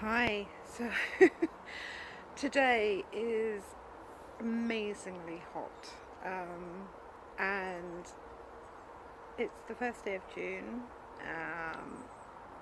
Hi, so today is amazingly hot, and it's the first day of June.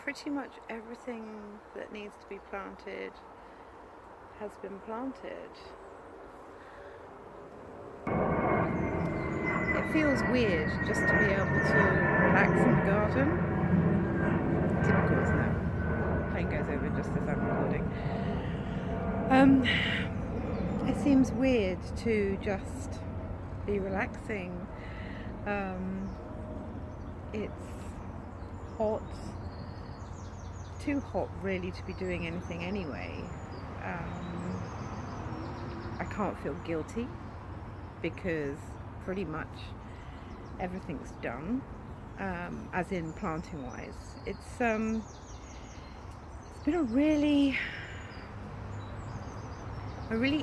Pretty much everything that needs to be planted has been planted. It feels weird just to be able to relax in the garden. Typical, isn't it? Plane goes over just as I'm recording. It seems weird to just be relaxing. It's hot, too hot really to be doing anything anyway. I can't feel guilty because pretty much everything's done, as in planting wise. It's been a really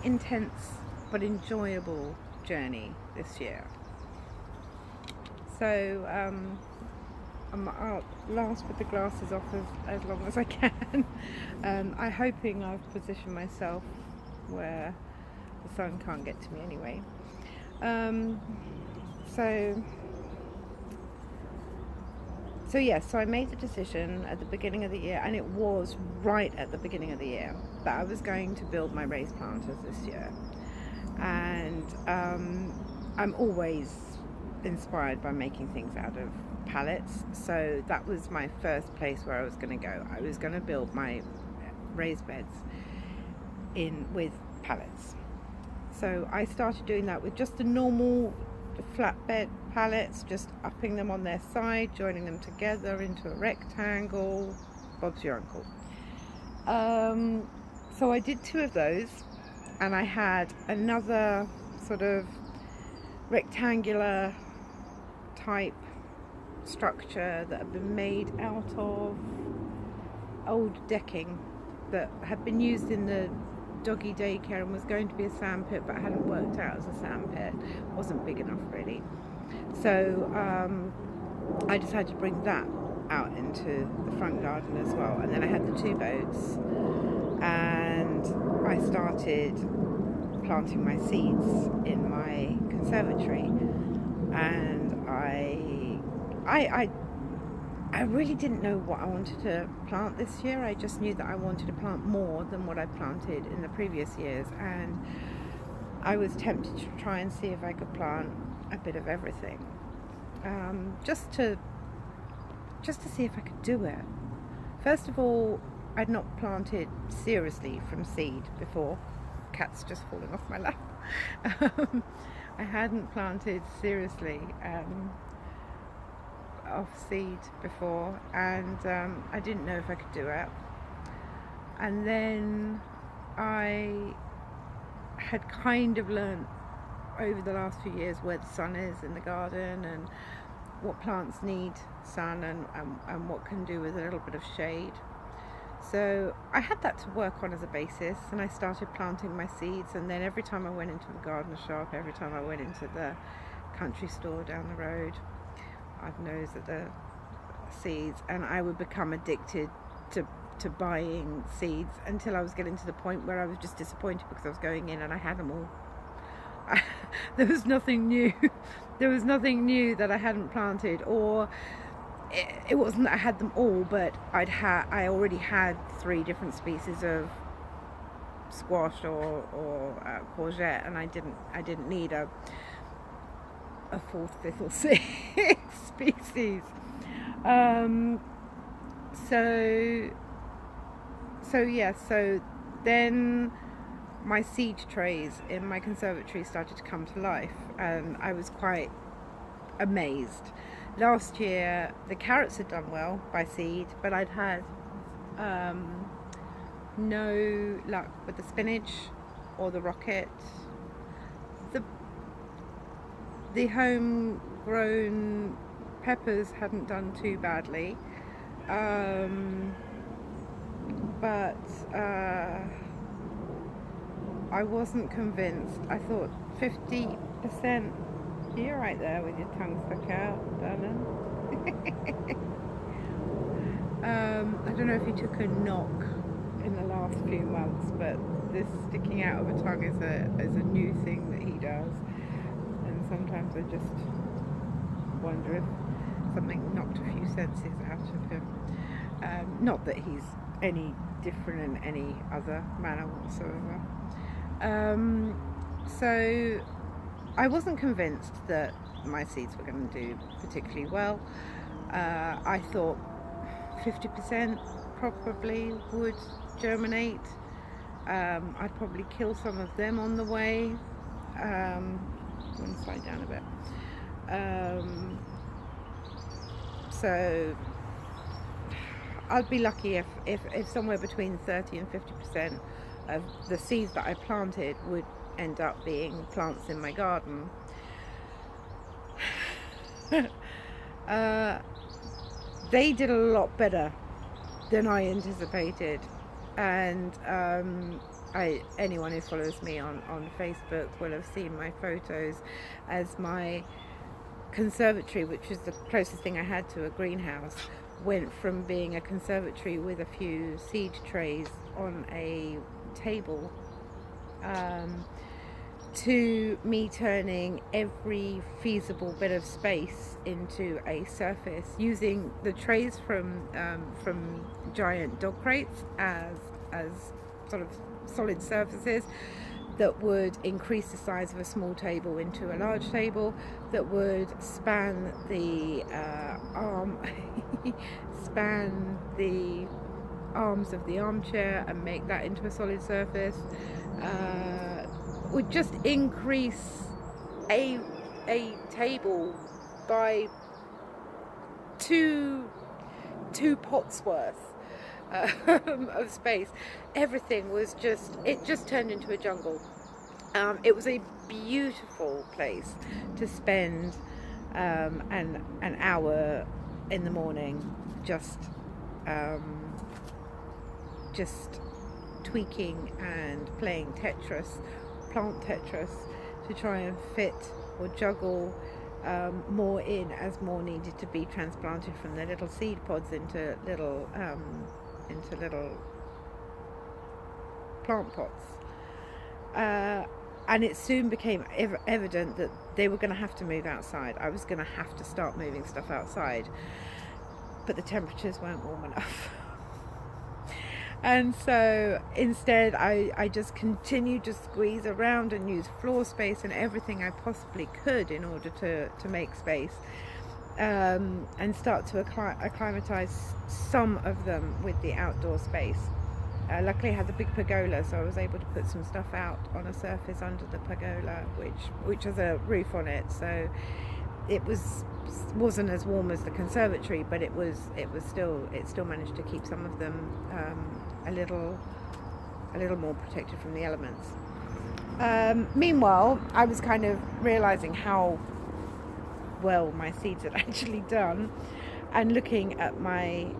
intense but enjoyable journey this year. So I'll last with the glasses off as long as I can. I'm hoping I've positioned myself where the sun can't get to me anyway. So I made the decision at the beginning of the year, and it was right at the beginning of the year, that I was going to build my raised planters this year. And I'm always inspired by making things out of pallets, so that was my first place where I was going to go. I was going to build my raised beds with pallets. So I started doing that with just the normal flatbed pallets, just upping them on their side, joining them together into a rectangle. Bob's your uncle. So I did 2 of those, and I had another sort of rectangular type structure that had been made out of old decking that had been used in the doggy daycare and was going to be a sand pit but hadn't worked out as a sand pit. Wasn't big enough really. So I decided to bring that out into the front garden as well. And then I had the 2 boats, and I started planting my seeds in my conservatory. And I really didn't know what I wanted to plant this year. I just knew that I wanted to plant more than what I planted in the previous years, and I was tempted to try and see if I could plant a bit of everything, just to see if I could do it. First of all, I'd not planted seriously from seed before. Cat's just falling off my lap. I hadn't planted seriously off seed before, and I didn't know if I could do it. And then I had kind of learned over the last few years where the sun is in the garden, and what plants need sun, and what can do with a little bit of shade. So I had that to work on as a basis, and I started planting my seeds. And then every time I went into the gardener shop, every time I went into the country store down the road, I'd nose at the seeds, and I would become addicted to buying seeds until I was getting to the point where I was just disappointed because I was going in and I had them all. There was nothing new. There was nothing new that I hadn't planted, or it wasn't that I had them all, but I already had 3 different species of squash or courgette, and I didn't need a 4th, 5th or 6th species. So then my seed trays in my conservatory started to come to life, and I was quite amazed. Last year the carrots had done well by seed, but I'd had no luck with the spinach or the rocket. The homegrown peppers hadn't done too badly, but I wasn't convinced. I thought 50%. You're right there with your tongue stuck out, darling. I don't know if you took a knock in the few months, but this sticking out of a tongue is a new thing that he does, and sometimes I just wonder if something knocked a few senses out of him. Not that he's any different in any other manner whatsoever. So I wasn't convinced that my seeds were going to do particularly well. I thought 50% probably would germinate. I'd probably kill some of them on the way. I'm going to slide down a bit. So I'd be lucky if somewhere between 30 and 50% of the seeds that I planted would end up being plants in my garden. They did a lot better than I anticipated, and anyone who follows me on Facebook will have seen my photos as my conservatory, which is the closest thing I had to a greenhouse, went from being a conservatory with a few seed trays on a table to me turning every feasible bit of space into a surface, using the trays from giant dog crates as sort of solid surfaces that would increase the size of a small table into a large table, that would span the span the arms of the armchair and make that into a solid surface. Would just increase a table by two pots worth of space. Everything was just turned into a jungle. It was a beautiful place to spend an hour in the morning just tweaking and playing plant Tetris, to try and fit or juggle more in as more needed to be transplanted from the little seed pods into little plant pots. And it soon became evident that they were going to have to move outside. I was going to have to start moving stuff outside, but the temperatures weren't warm enough. And so instead I just continued to squeeze around and use floor space and everything I possibly could in order to make space, and start to acclimatise some of them with the outdoor space. Luckily I had the big pergola, so I was able to put some stuff out on a surface under the pergola, which has a roof on it, so it wasn't as warm as the conservatory, but it still managed to keep some of them a little more protected from the elements. Meanwhile, I was kind of realizing how well my seeds had actually done, and looking at my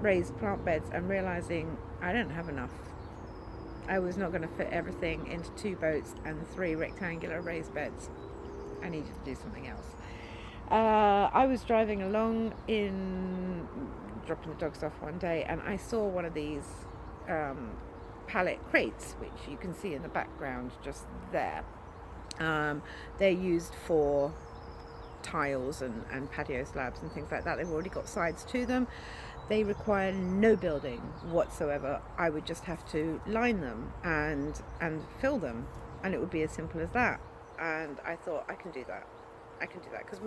raised plant beds and realizing I don't have enough. I was not going to fit everything into 2 boats and 3 rectangular raised beds. I needed to do something else. I was driving along dropping the dogs off one day, and I saw one of these pallet crates, which you can see in the background just there. They're used for tiles and patio slabs and things like that. They've already got sides to them. They require no building whatsoever. I would just have to line them and fill them, and it would be as simple as that. And I thought, I can do that because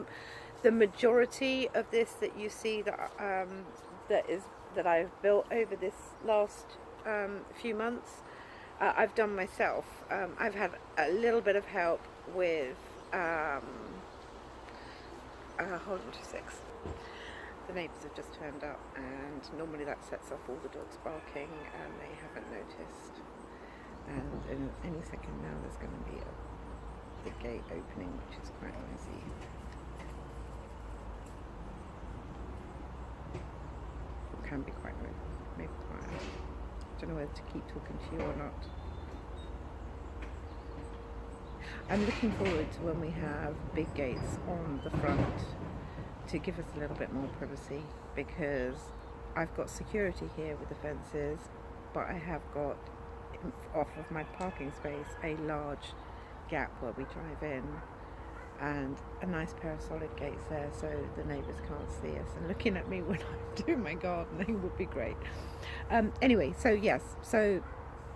the majority of this that you see that I've built over this last few months, I've done myself. I've had a little bit of help with hold on 2 seconds. The neighbours have just turned up, and normally that sets off all the dogs barking, and they haven't noticed. And in any second now there's going to be the gate opening, which is quite noisy. It can be quite noisy, maybe quiet. I don't know whether to keep talking to you or not. I'm looking forward to when we have big gates on the front to give us a little bit more privacy, because I've got security here with the fences, but I have got off of my parking space a large gap where we drive in, and a nice pair of solid gates there so the neighbours can't see us and looking at me when I'm doing my gardening would be great. Anyway, so yes, so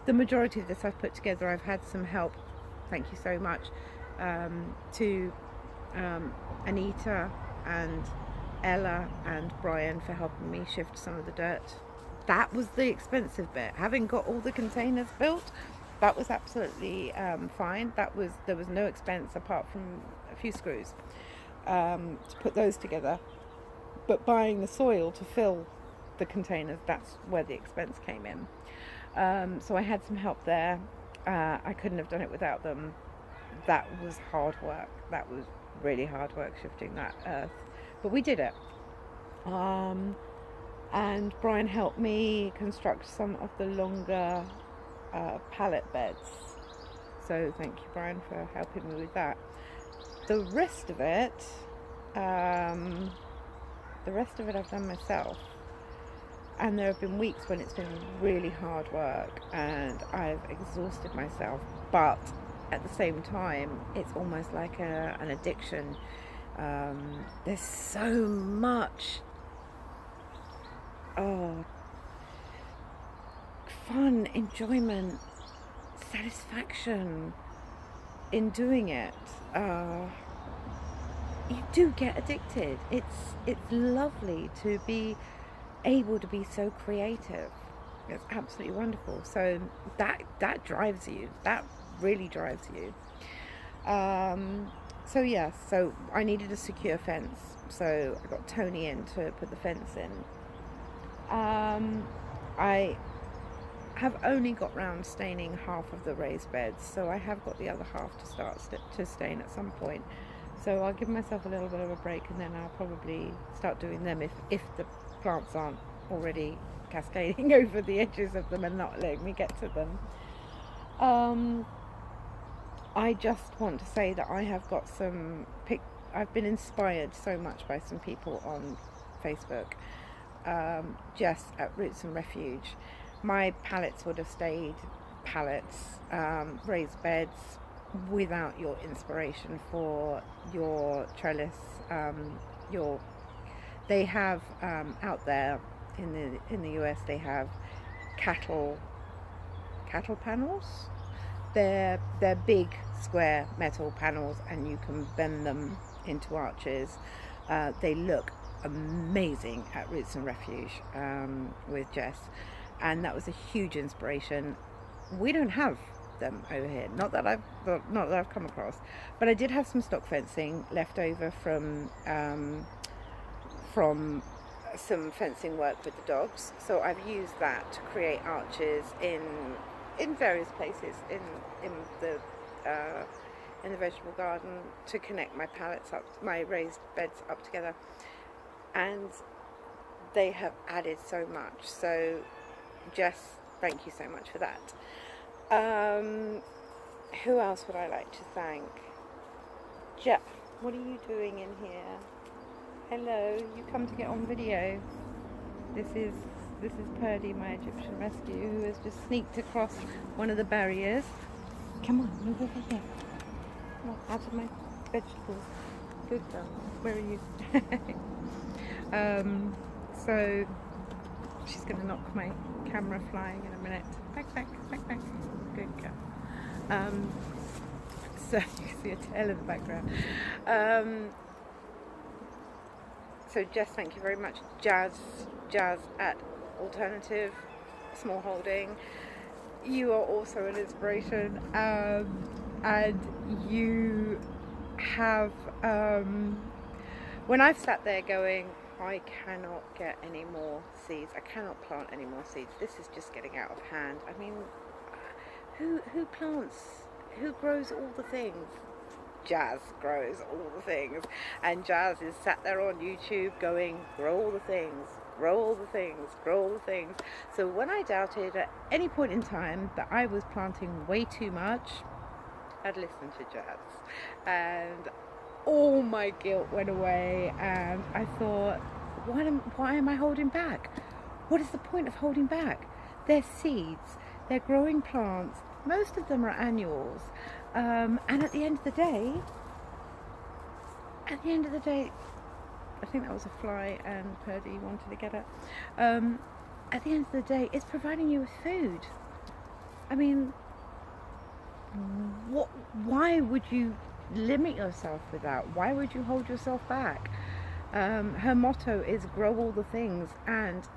the majority of this I've put together. I've had some help, thank you so much, to Anita and Ella and Brian for helping me shift some of the dirt. That was the expensive bit. Having got all the containers built, that was absolutely fine. There was no expense apart from a few screws to put those together. But buying the soil to fill the containers, that's where the expense came in. So I had some help there. I couldn't have done it without them. That was hard work. That was really hard work, shifting that earth. But we did it. And Brian helped me construct some of the longer pallet beds. So thank you, Brian, for helping me with that. The rest of it I've done myself. And there have been weeks when it's been really hard work and I've exhausted myself. But at the same time, it's almost like an addiction. There's so much fun, enjoyment, satisfaction in doing it. You do get addicted. It's lovely to be able to be so creative. It's absolutely wonderful. So that drives you. That really drives you. So yes, so I needed a secure fence. So I got Tony in to put the fence in. I have only got round staining half of the raised beds, so I have got the other half to start to stain at some point. So I'll give myself a little bit of a break, and then I'll probably start doing them if the plants aren't already cascading over the edges of them and not letting me get to them. I just want to say that I have got I've been inspired so much by some people on Facebook. Jess at Roots and Refuge. My pallets would have stayed pallets, raised beds, without your inspiration for your trellis. They have out there in the US, they have cattle panels. They're big square metal panels, and you can bend them into arches. They look amazing at Roots and Refuge with Jess, and that was a huge inspiration. We don't have them over here, not that I've come across, but I did have some stock fencing left over from some fencing work with the dogs, so I've used that to create arches in various places in the vegetable garden to connect my my raised beds up together, and they have added so much. So Jess, thank you so much for that. Who else would I like to thank? Jeff, what are you doing in here? Hello, you come to get on video. This is Purdy, my Egyptian rescue, who has just sneaked across one of the barriers. Come on, move over here. Come on, out of my vegetables. Good girl. Where are you? So she's going to knock my camera flying in a minute. Back. Good girl. So you can see a tail in the background. So Jess, thank you very much. Jazz at Alternative Small Holding. You are also an inspiration, and you have, when I've sat there going, I cannot get any more seeds, I cannot plant any more seeds, this is just getting out of hand. I mean, who grows all the things? Jazz grows all the things, and Jazz is sat there on YouTube going, grow all the things, grow all the things, grow all the things. So when I doubted at any point in time that I was planting way too much, I'd listen to Jazz, and all my guilt went away, and I thought, why am I holding back? what is the point of holding back? They're seeds, they're growing plants, most of them are annuals, and at the end of the day, I think that was a fly and Purdy wanted to get it. At the end of the day, it's providing you with food. I mean, why would you limit yourself with that? Why would you hold yourself back? Her motto is grow all the things, and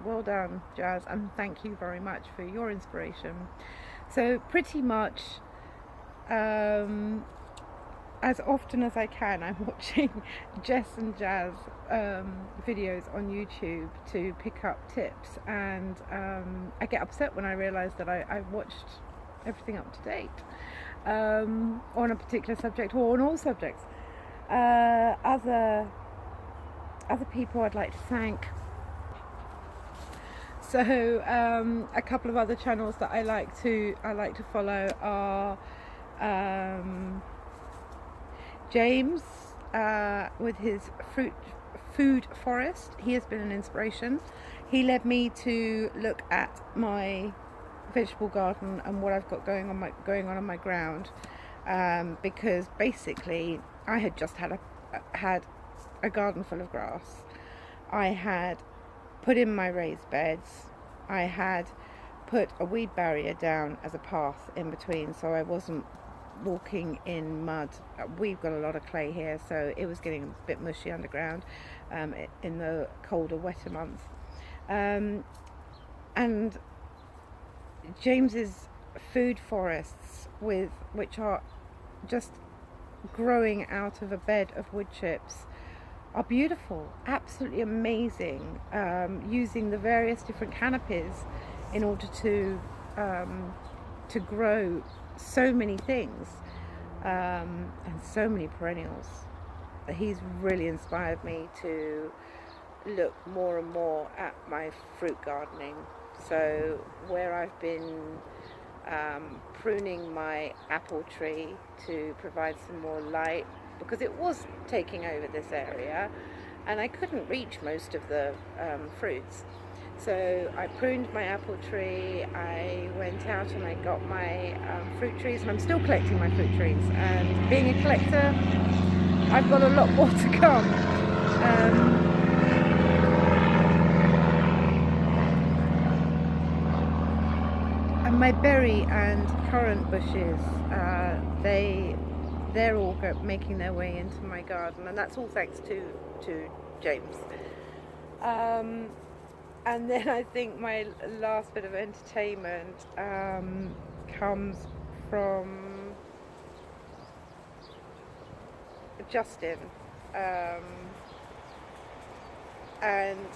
well done, Jazz, and thank you very much for your inspiration. So pretty much as often as I can, I'm watching Jess and Jazz videos on YouTube to pick up tips, and I get upset when I realise that I've watched everything up to date on a particular subject or on all subjects. Other people I'd like to thank. So a couple of other channels that I like to follow are James with his food forest. He has been an inspiration. He led me to look at my vegetable garden and what I've got going on my ground, because basically I had just had a garden full of grass. I had put in my raised beds. I had put a weed barrier down as a path in between, so I wasn't walking in mud. We've got a lot of clay here, so it was getting a bit mushy underground in the colder, wetter months. And James's food forests, which are just growing out of a bed of wood chips, are beautiful, absolutely amazing, using the various different canopies in order to grow so many things, and so many perennials. He's really inspired me to look more and more at my fruit gardening. So where I've been pruning my apple tree to provide some more light, because it was taking over this area and I couldn't reach most of the fruits. So I pruned my apple tree, I went out and I got my fruit trees, and I'm still collecting my fruit trees. And being a collector, I've got a lot more to come. And my berry and currant bushes, they're all making their way into my garden, and that's all thanks to James. And then I think my last bit of entertainment comes from Justin, and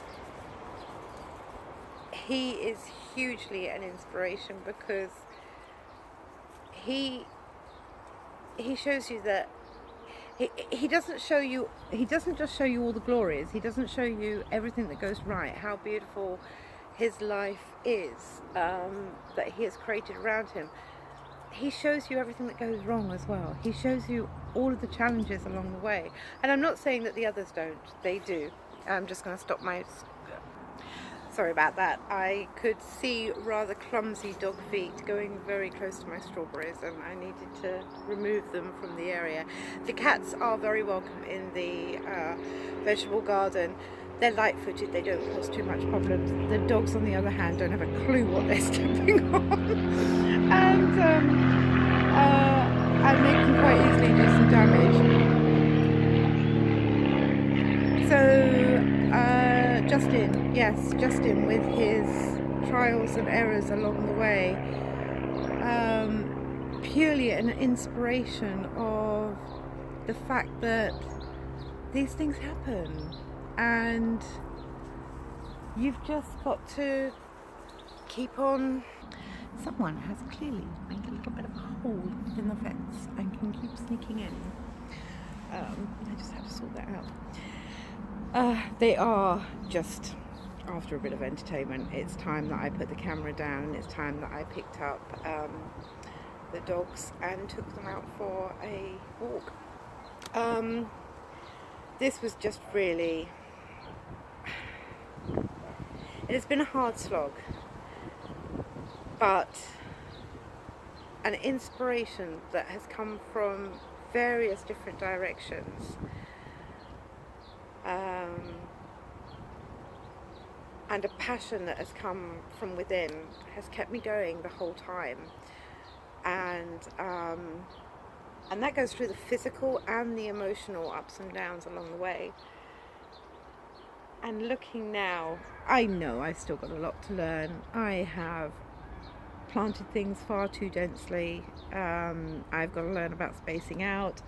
he is hugely an inspiration, because he shows you that he doesn't just show you all the glories. He doesn't show you everything that goes right, how beautiful his life is, that he has created around him. He shows you everything that goes wrong as well. He shows you all of the challenges along the way. And I'm not saying that the others don't, they do. I'm just going to stop my... Sorry about that. I could see rather clumsy dog feet going very close to my strawberries, and I needed to remove them from the area. The cats are very welcome in the vegetable garden. They're light-footed, they don't cause too much problems. The dogs, on the other hand, don't have a clue what they're stepping on. And they can quite easily do some damage. So Justin with his trials and errors along the way, purely an inspiration of the fact that these things happen, and you've just got to keep on. Someone has clearly made a little bit of a hole in the fence and can keep sneaking in. I just have to sort that out. They are just, after a bit of entertainment, it's time that I put the camera down. It's time that I picked up the dogs and took them out for a walk. This was just really... It's been a hard slog, but an inspiration that has come from various different directions, and a passion that has come from within has kept me going the whole time. And that goes through the physical and the emotional ups and downs along the way. And looking now, I know I've still got a lot to learn. I have planted things far too densely. I've got to learn about spacing out.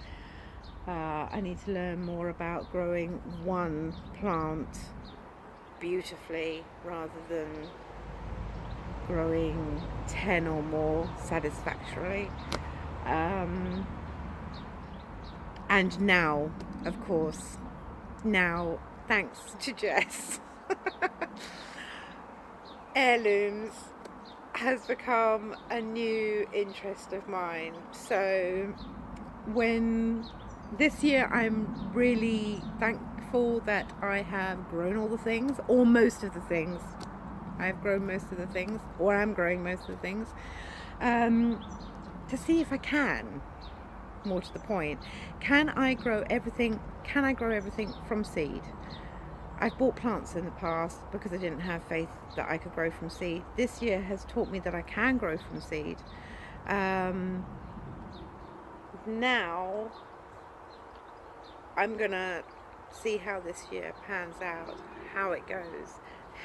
I need to learn more about growing one plant beautifully rather than growing 10 or more satisfactorily. And now, of course, thanks to Jess, heirlooms has become a new interest of mine. So when this year, I'm really thankful that I have grown all the things, or most of the things. I've grown most of the things, or I'm growing most of the things, to see if I can. More to the point, can I grow everything from seed? I've bought plants in the past because I didn't have faith that I could grow from seed. This year has taught me that I can grow from seed. Now I'm gonna see how this year pans out, how it goes,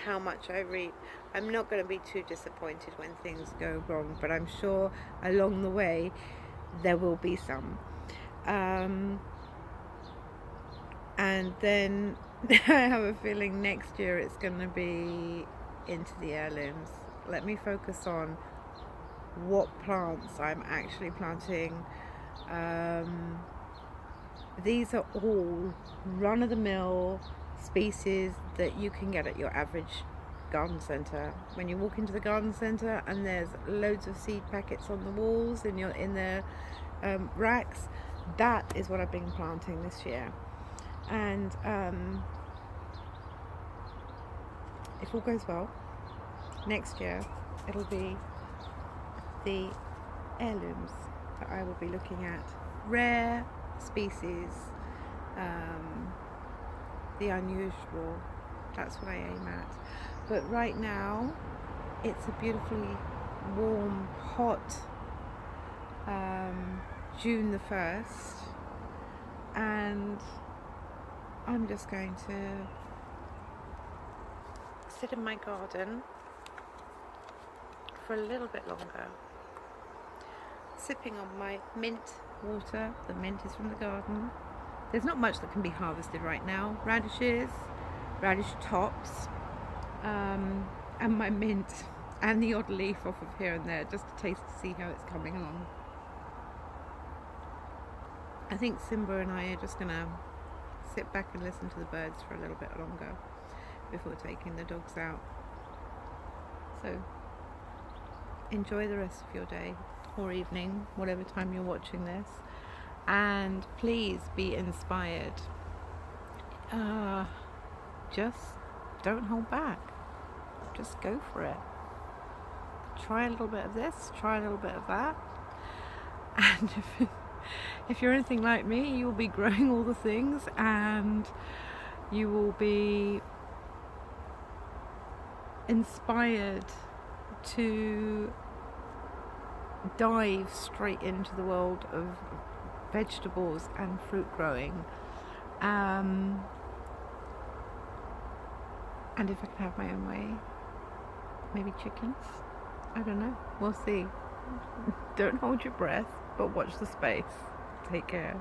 how much I reap. I'm not going to be too disappointed when things go wrong, but I'm sure along the way there will be some. And then I have a feeling next year it's going to be into the heirlooms. Let me focus on what plants I'm actually planting. These are all run-of-the-mill species that you can get at your average garden centre. When you walk into the garden centre and there's loads of seed packets on the walls in their racks, that is what I've been planting this year. And if all goes well, next year it'll be the heirlooms that I will be looking at. Rare species, the unusual, that's what I aim at. But right now it's a beautifully warm, hot June the 1st, and I'm just going to sit in my garden for a little bit longer, sipping on my mint water. The mint is from the garden. There's not much that can be harvested right now. Radishes, radish tops, and my mint, and the odd leaf off of here and there, just to taste to see how it's coming along. I think Simba and I are just going to sit back and listen to the birds for a little bit longer before taking the dogs out. So enjoy the rest of your day or evening, whatever time you're watching this, and please be inspired. Just don't hold back. Just go for it. Try a little bit of this, try a little bit of that, and if you're anything like me, you will be growing all the things, and you will be inspired to dive straight into the world of vegetables and fruit growing. And if I can have my own way, maybe chickens. I don't know. We'll see. Don't hold your breath, but watch the space. Take care.